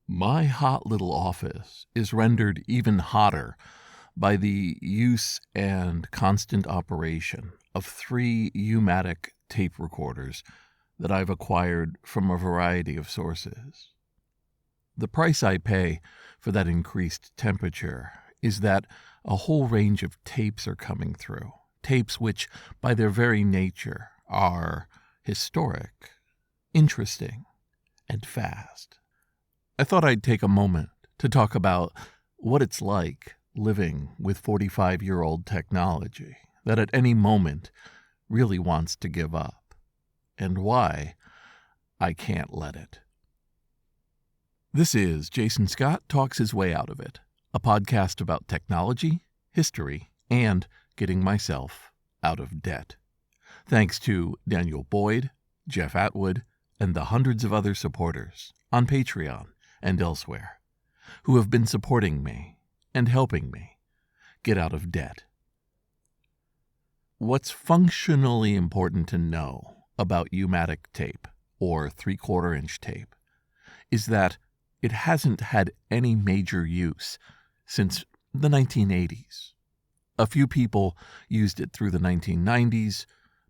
My hot little office is rendered even hotter by the use and constant operation of 3 UMATIC tape recorders that I've acquired from a variety of sources. The price I pay for that increased temperature is that a whole range of tapes are coming through, tapes which, by their very nature, are historic, interesting, and fast. I thought I'd take a moment to talk about what it's like living with 45-year-old technology that at any moment really wants to give up, and why I can't let it. This is Jason Scott Talks His Way Out of It, a podcast about technology, history, and getting myself out of debt. Thanks to Daniel Boyd, Jeff Atwood, and the hundreds of other supporters on Patreon and elsewhere who have been supporting me and helping me get out of debt. What's functionally important to know about UMATIC tape, or 3/4-inch tape, is that it hasn't had any major use since the 1980s. A few people used it through the 1990s,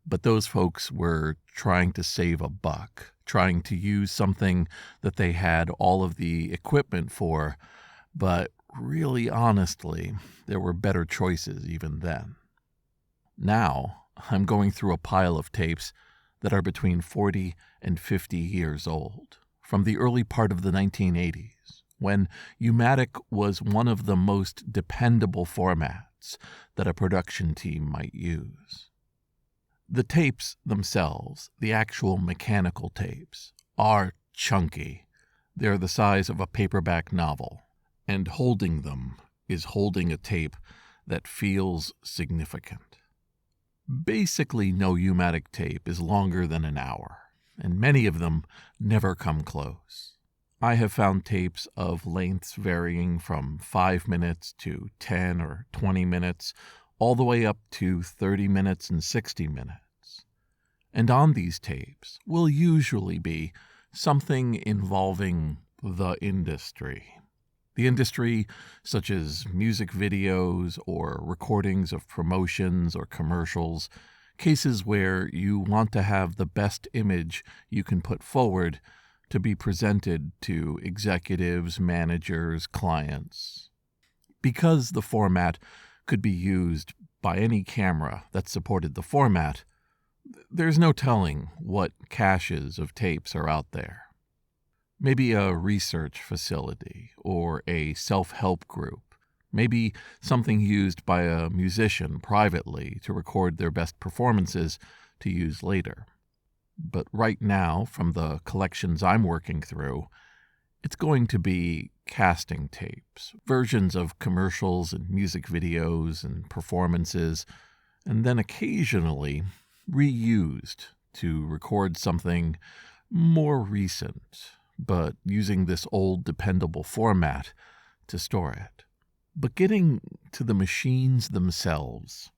but those folks were trying to save a buck, trying to use something that they had all of the equipment for, but really honestly, there were better choices even then. Now, I'm going through a pile of tapes that are between 40 and 50 years old, from the early part of the 1980s, when UMATIC was one of the most dependable formats that a production team might use. The tapes themselves, the actual mechanical tapes, are chunky. They're the size of a paperback novel, and holding them is holding a tape that feels significant. Basically, no UMATIC tape is longer than an hour, and many of them never come close. I have found tapes of lengths varying from 5 minutes to 10 or 20 minutes, all the way up to 30 minutes and 60 minutes. And on these tapes will usually be something involving the industry. The industry, such as music videos or recordings of promotions or commercials, cases where you want to have the best image you can put forward to be presented to executives, managers, clients. Because the format could be used by any camera that supported the format, there's no telling what caches of tapes are out there. Maybe a research facility or a self-help group, maybe something used by a musician privately to record their best performances to use later. But right now, from the collections I'm working through, it's going to be casting tapes, versions of commercials and music videos and performances, and then occasionally reused to record something more recent, but using this old dependable format to store it. But getting to the machines themselves,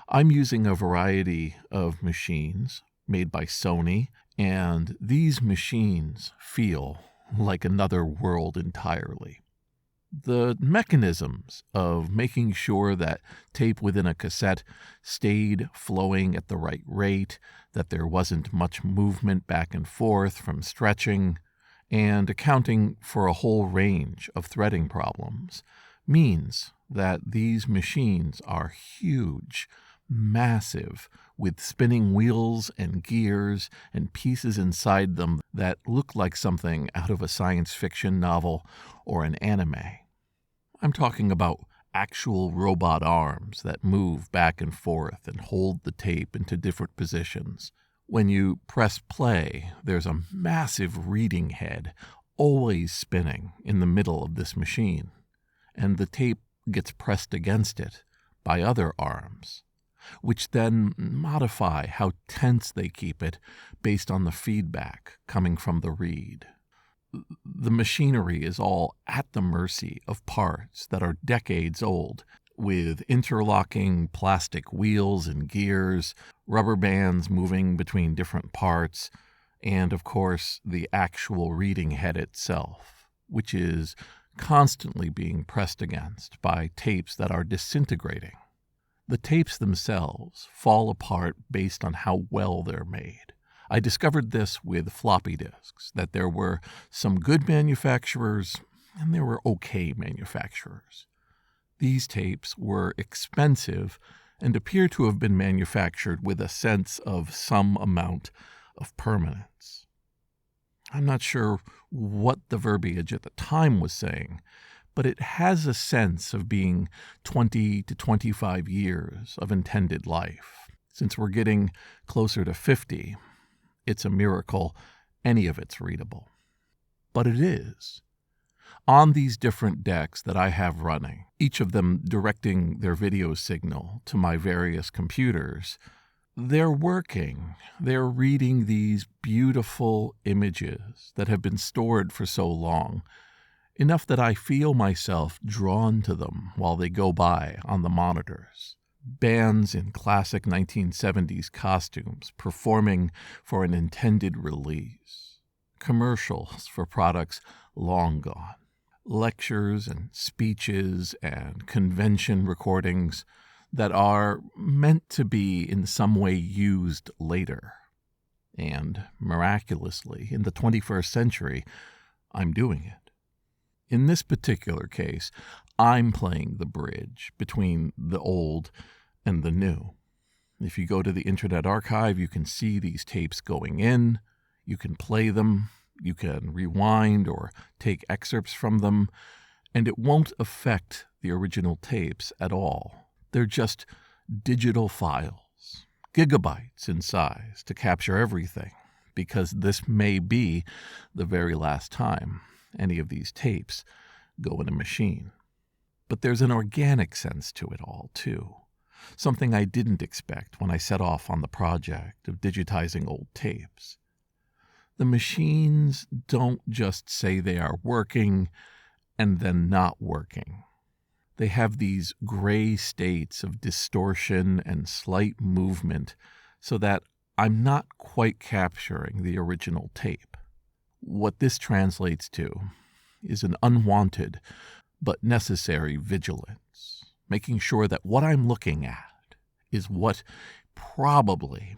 I'm using a variety of machines made by Sony, and these machines feel like another world entirely. The mechanisms of making sure that tape within a cassette stayed flowing at the right rate, that there wasn't much movement back and forth from stretching, and accounting for a whole range of threading problems, means that these machines are huge, massive, with spinning wheels and gears and pieces inside them that look like something out of a science fiction novel or an anime. I'm talking about actual robot arms that move back and forth and hold the tape into different positions. When you press play, there's a massive reading head always spinning in the middle of this machine, and the tape gets pressed against it by other arms, which then modify how tense they keep it based on the feedback coming from the read. The machinery is all at the mercy of parts that are decades old, with interlocking plastic wheels and gears, rubber bands moving between different parts, and of course the actual reading head itself. which is constantly being pressed against by tapes that are disintegrating. The tapes themselves fall apart based on how well they're made. I discovered this with floppy disks, that there were some good manufacturers and there were okay manufacturers. These tapes were expensive and appear to have been manufactured with a sense of some amount of permanence. I'm not sure what the verbiage at the time was saying, but it has a sense of being 20 to 25 years of intended life. Since we're getting closer to 50, it's a miracle any of it's readable. But it is. On these different decks that I have running, each of them directing their video signal to my various computers, they're working. They're reading these beautiful images that have been stored for so long, enough that I feel myself drawn to them while they go by on the monitors. Bands in classic 1970s costumes performing for an intended release. Commercials for products long gone. Lectures and speeches and convention recordings that are meant to be in some way used later. And miraculously, in the 21st century, I'm doing it. In this particular case, I'm playing the bridge between the old and the new. If you go to the Internet Archive, you can see these tapes going in, you can play them, you can rewind or take excerpts from them, and it won't affect the original tapes at all. They're just digital files, gigabytes in size to capture everything, because this may be the very last time any of these tapes go in a machine. But there's an organic sense to it all, too. Something I didn't expect when I set off on the project of digitizing old tapes. The machines don't just say they are working and then not working. They have these gray states of distortion and slight movement so that I'm not quite capturing the original tape. What this translates to is an unwanted but necessary vigilance, making sure that what I'm looking at is what probably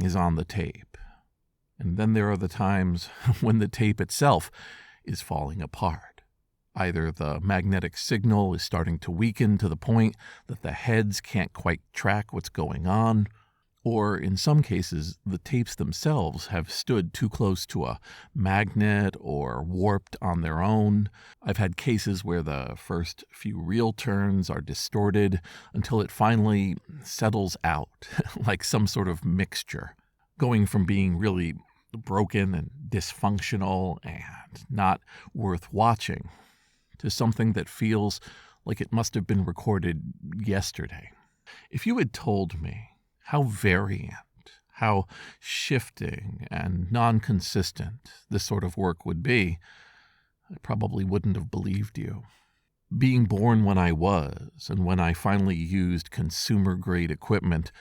is on the tape. And then there are the times when the tape itself is falling apart. Either the magnetic signal is starting to weaken to the point that the heads can't quite track what's going on, or in some cases, the tapes themselves have stood too close to a magnet or warped on their own. I've had cases where the first few reel turns are distorted until it finally settles out, like some sort of mixture, going from being really broken and dysfunctional and not worth watching to something that feels like it must have been recorded yesterday. If you had told me how variant, how shifting and non-consistent this sort of work would be, I probably wouldn't have believed you. Being born when I was, and when I finally used consumer-grade equipment,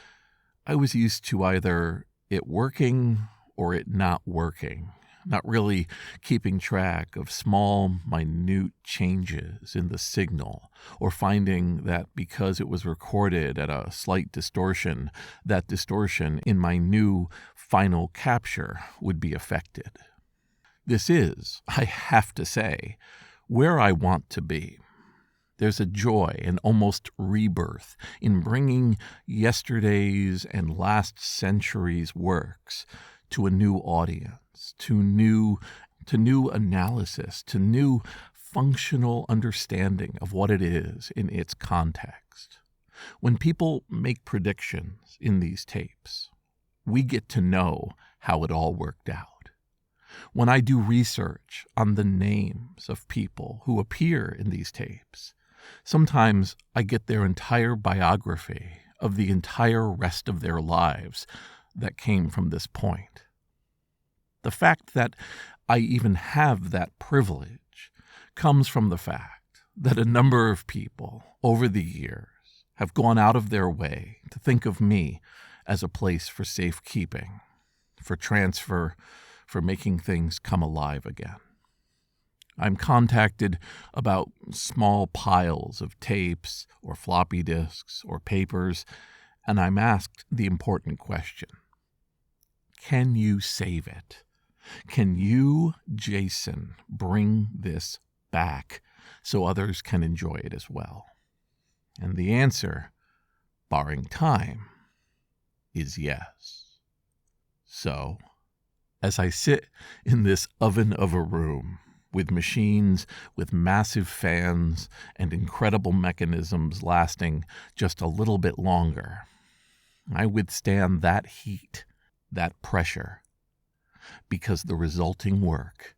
I was used to either it working or it not working, not really keeping track of small, minute changes in the signal, or finding that because it was recorded at a slight distortion, that distortion in my new final capture would be affected. This is, I have to say, where I want to be. There's a joy and almost rebirth in bringing yesterday's and last century's works to a new audience, to new analysis, to new functional understanding of what it is in its context. When people make predictions in these tapes, we get to know how it all worked out. When I do research on the names of people who appear in these tapes, sometimes I get their entire biography of the entire rest of their lives that came from this point. The fact that I even have that privilege comes from the fact that a number of people over the years have gone out of their way to think of me as a place for safekeeping, for transfer, for making things come alive again. I'm contacted about small piles of tapes or floppy disks or papers, and I'm asked the important question. Can you save it? Can you, Jason, bring this back so others can enjoy it as well? And the answer, barring time, is yes. So, as I sit in this oven of a room with machines with massive fans and incredible mechanisms lasting just a little bit longer, I withstand that heat, that pressure, because the resulting work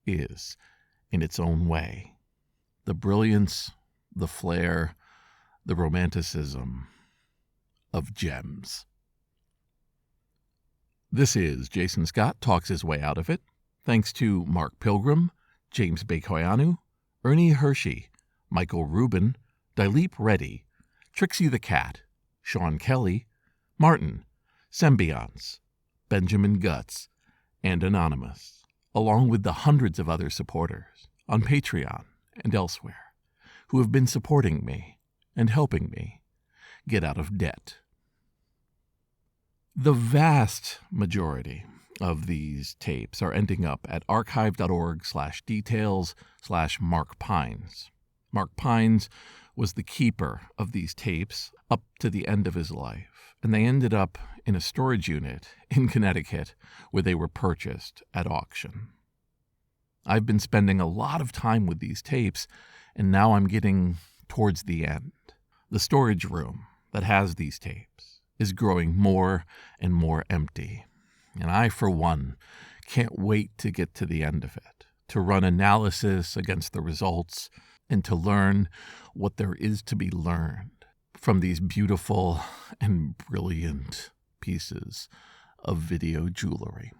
is, in its own way, the brilliance, the flair, the romanticism of gems. This is Jason Scott Talks His Way Out of It, thanks to Mark Pilgrim, James Bekoyanu, Ernie Hershey, Michael Rubin, Dilip Reddy, Trixie the Cat, Sean Kelly, Martin, Sembiance, Benjamin Guts, and Anonymous, along with the hundreds of other supporters on Patreon and elsewhere who have been supporting me and helping me get out of debt. The vast majority of these tapes are ending up at archive.org/details/Mark Pines. Mark Pines was the keeper of these tapes up to the end of his life, and they ended up in a storage unit in Connecticut where they were purchased at auction. I've been spending a lot of time with these tapes, and now I'm getting towards the end. The storage room that has these tapes is growing more and more empty, and I, for one, can't wait to get to the end of it, to run analysis against the results, and to learn what there is to be learned from these beautiful and brilliant pieces of video jewelry.